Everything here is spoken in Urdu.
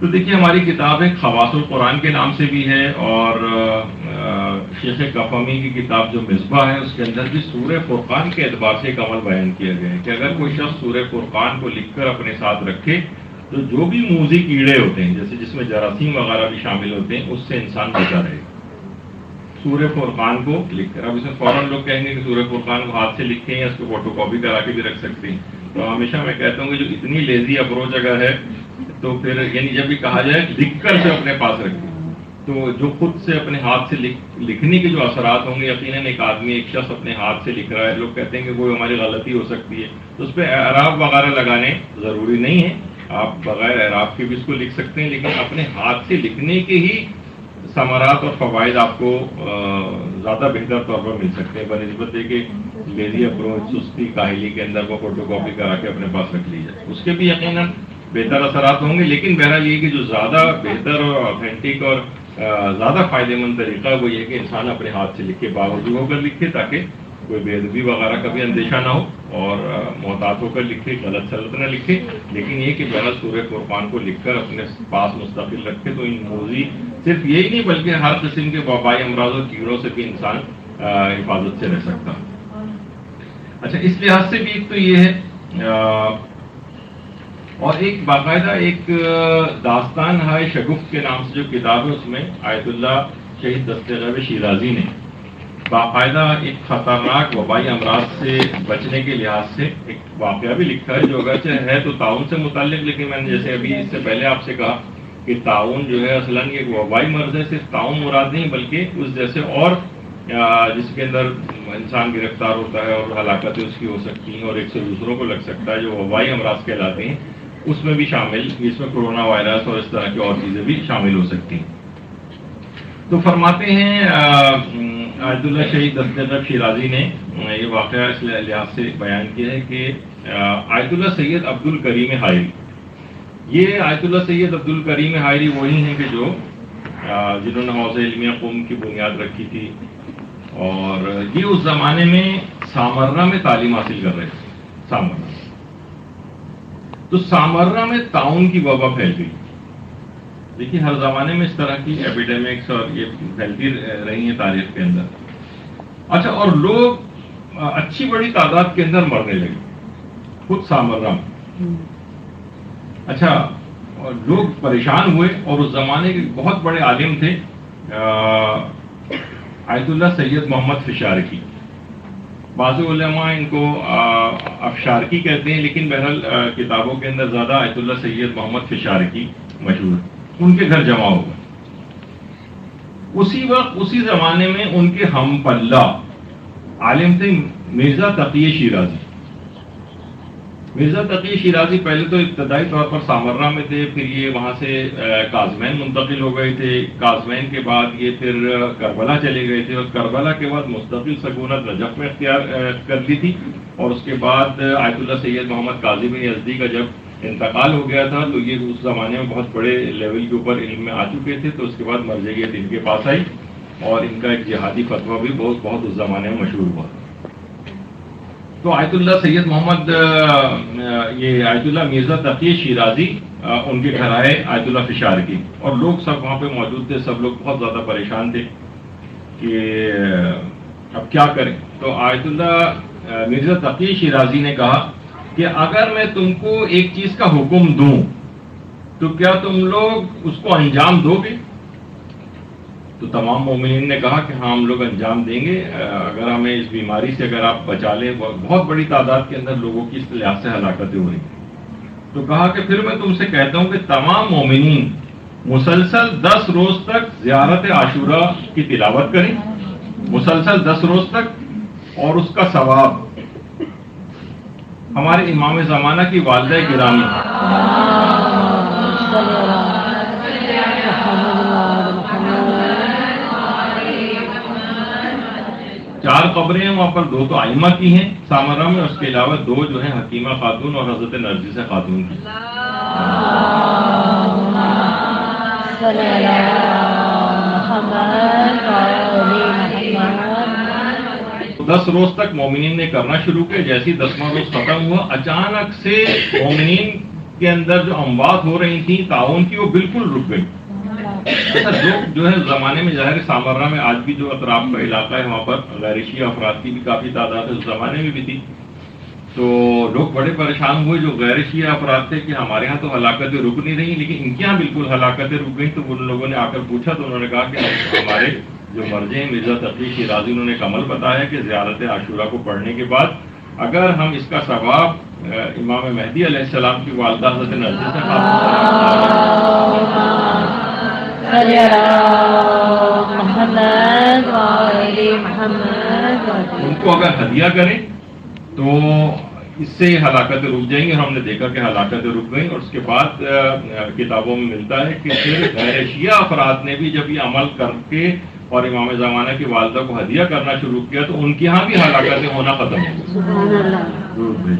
تو دیکھیے ہماری کتاب ایک خواص القرآن کے نام سے بھی ہے، اور شیخ کفمی کی کتاب جو مصباح ہے اس کے اندر بھی سورہ فرقان کے اعتبار سے ایک عمل بیان کیا گیا ہے کہ اگر کوئی شخص سورہ فرقان کو لکھ کر اپنے ساتھ رکھے تو جو بھی موذی کیڑے ہوتے ہیں جیسے جس میں جراثیم وغیرہ بھی شامل ہوتے ہیں اس سے انسان بچا رہے گا سورہ فرقان کو لکھ کر۔ اب اس میں فوراً لوگ کہیں گے کہ سورہ فرقان کو ہاتھ سے لکھیں یا اس کو فوٹو کاپی کرا کے بھی رکھ سکتے ہیں، تو ہمیشہ میں کہتا ہوں کہ جو اتنی لیزی اپروچ اگر ہے تو پھر یعنی جب بھی کہا جائے لکھ کر سے اپنے پاس رکھیں، تو جو خود سے اپنے ہاتھ سے لکھنے کے جو اثرات ہوں گے، یقیناً ایک آدمی ایک شخص اپنے ہاتھ سے لکھ رہا ہے، لوگ کہتے ہیں کہ کوئی ہماری غلطی ہو سکتی ہے، تو اس پہ اعراب وغیرہ لگانے ضروری نہیں ہے، آپ بغیر اعراب کے بھی اس کو لکھ سکتے ہیں، لیکن اپنے ہاتھ سے لکھنے کے ہی ثمرات اور فوائد آپ کو زیادہ بہتر طور پر مل سکتے ہیں بنسبت کہ لیزی اپروچ سستی کاہلی کے اندر وہ فوٹو کاپی کرا کے اپنے پاس رکھ لی جائے، اس کے بھی یقیناً بہتر اثرات ہوں گے، لیکن بہرحال یہ کہ جو زیادہ بہتر اور اوتھینٹک اور زیادہ فائدہ مند طریقہ وہ یہ کہ انسان اپنے ہاتھ سے لکھے، باوضو ہو کر لکھے تاکہ کوئی بے ادبی وغیرہ کا بھی اندیشہ نہ ہو، اور محتاط ہو کر لکھے، غلط سلط نہ لکھے، لیکن یہ کہ بہرحال سورہ فرقان کو لکھ کر اپنے پاس مستقل رکھے تو ان موذی صرف یہی نہیں بلکہ ہر قسم کے وبائی امراض اور کیڑوں سے بھی انسان حفاظت سے رہ سکتا۔ اچھا، اس لحاظ سے بھی ایک تو یہ ہے، اور ایک باقاعدہ ایک داستان ہے شگفت کے نام سے جو کتاب ہے، اس میں آیت اللہ شہید دستغیب شیرازی نے باقاعدہ ایک خطرناک وبائی امراض سے بچنے کے لحاظ سے ایک واقعہ بھی لکھا ہے جو اگرچہ ہے تو تعاون سے متعلق، لیکن میں نے جیسے ابھی اس سے پہلے آپ سے کہا کہ تعاون جو ہے اصلاً یہ وبائی مرض ہے، صرف تعاون مراد نہیں بلکہ اس جیسے اور جس کے اندر انسان گرفتار ہوتا ہے اور ہلاکتیں اس کی ہو سکتی ہیں اور ایک سے دوسروں کو لگ سکتا ہے، جو وبائی امراض کہلاتے ہیں، اس میں بھی شامل، اس میں کرونا وائرس اور اس طرح کی اور چیزیں بھی شامل ہو سکتی ہیں۔ تو فرماتے ہیں آیت اللہ شہید دستغیب شیرازی نے یہ واقعہ اس لحاظ سے بیان کیا ہے کہ آیت اللہ سید عبد الکریم حائری، یہ آیت اللہ سید عبد الکریم حائری وہی ہیں کہ جو جنہوں نے حوزہ علمیہ قم کی بنیاد رکھی تھی، اور یہ اس زمانے میں سامرہ میں تعلیم حاصل کر رہے تھے۔ سامرہ تو سامرہ میں طاعون کی وبا پھیل گئی۔ دیکھیے ہر زمانے میں اس طرح کی ایپیڈیمکس اور یہ پھیلتی رہی ہیں تاریخ کے اندر۔ اچھا، اور لوگ اچھی بڑی تعداد کے اندر مرنے لگے خود سامرہ میں۔ اچھا، اور لوگ پریشان ہوئے، اور اس زمانے کے بہت بڑے عالم تھے آیت اللہ سید محمد فشارقی، بعض علماء ان کو افشارقی کہتے ہیں، لیکن بہرحال کتابوں کے اندر زیادہ آیت اللہ سید محمد فشارقی مشہور، ان کے گھر جمع ہو گئے۔ اسی وقت اسی زمانے میں ان کے ہم پلہ عالم تھے مرزا تقی شیرازی۔ مرزا تقی شیرازی پہلے تو ابتدائی طور پر سامرہ میں تھے، پھر یہ وہاں سے کاظمین منتقل ہو گئے تھے، کاظمین کے بعد یہ پھر کربلا چلے گئے تھے، اور کربلا کے بعد مستقل سکونت نجف میں اختیار کر لی تھی، اور اس کے بعد آیت اللہ سید محمد کاظم یزدی کا جب انتقال ہو گیا تھا تو یہ اس زمانے میں بہت بڑے لیول کے اوپر علم میں آ چکے تھے، تو اس کے بعد مرجعیت ان کے پاس آئی، اور ان کا ایک جہادی فتویٰ بھی بہت اس زمانے میں مشہور ہوا۔ تو آیت اللہ سید محمد یہ آیت اللہ مرزا تقی شیرازی ان کے گھر آئے آیت اللہ فشارقی، اور لوگ سب وہاں پہ موجود تھے، سب لوگ بہت زیادہ پریشان تھے کہ اب کیا کریں۔ تو آیت اللہ مرزا تقی شیرازی نے کہا کہ اگر میں تم کو ایک چیز کا حکم دوں تو کیا تم لوگ اس کو انجام دو گے؟ تو تمام مومنین نے کہا کہ ہاں ہم لوگ انجام دیں گے، اگر ہمیں اس بیماری سے اگر آپ بچا لیں، بہت بڑی تعداد کے اندر لوگوں کی اس لحاظ سے ہلاکتیں ہو رہی ہیں۔ تو کہا کہ پھر میں تم سے کہتا ہوں کہ تمام مومنین مسلسل 10 روز تک زیارت عاشوراء کی تلاوت کریں، مسلسل 10 روز تک، اور اس کا ثواب ہمارے امام زمانہ کی والدہ گرامی 4 قبریں ہیں وہاں پر، 2 تو آئمہ کی ہیں سامرہ میں، اس کے علاوہ 2 جو ہیں حکیمہ خاتون اور حضرت نرجس خاتون کی۔ 10 روز تک مومنین نے کرنا شروع کیا، جیسے 10واں روز ختم ہوا اچانک سے مومنین کے اندر جو اموات ہو رہی تھیں تعاون کی وہ بالکل رک گئی. اچھا لوگ جو ہے زمانے میں ظاہر سامرا میں آج بھی جو اطراف کا علاقہ ہے وہاں پر غیر شیعہ افراد کی بھی کافی تعداد ہے، اس زمانے میں بھی تھی. تو لوگ بڑے پریشان ہوئے جو غیر شیعہ افراد تھے کہ ہمارے ہاں تو ہلاکتیں رک نہیں رہی لیکن ان کے یہاں بالکل ہلاکتیں رک گئی. تو ان لوگوں نے آ کر پوچھا تو انہوں نے کہا کہ ہمارے جو مرجع ہیں مرزا تقی شیرازی انہوں نے ایک عمل بتایا کہ زیارت عاشورہ کو پڑھنے کے بعد اگر ہم اس کا ثواب امام مہدی علیہ السلام کی والدہ حضرت نرجس ان کو اگر ہدیہ کریں تو اس سے ہلاکتیں رک جائیں گی. ہم نے دیکھا کہ ہلاکتیں رک گئیں اور اس کے بعد کتابوں میں ملتا ہے کہ پھر غیر شیعہ افراد نے بھی جب یہ عمل کر کے اور امام زمانہ کی والدہ کو ہدیہ کرنا شروع کیا تو ان کے ہاں بھی ہلاکتیں ہونا ختم ہو گئی.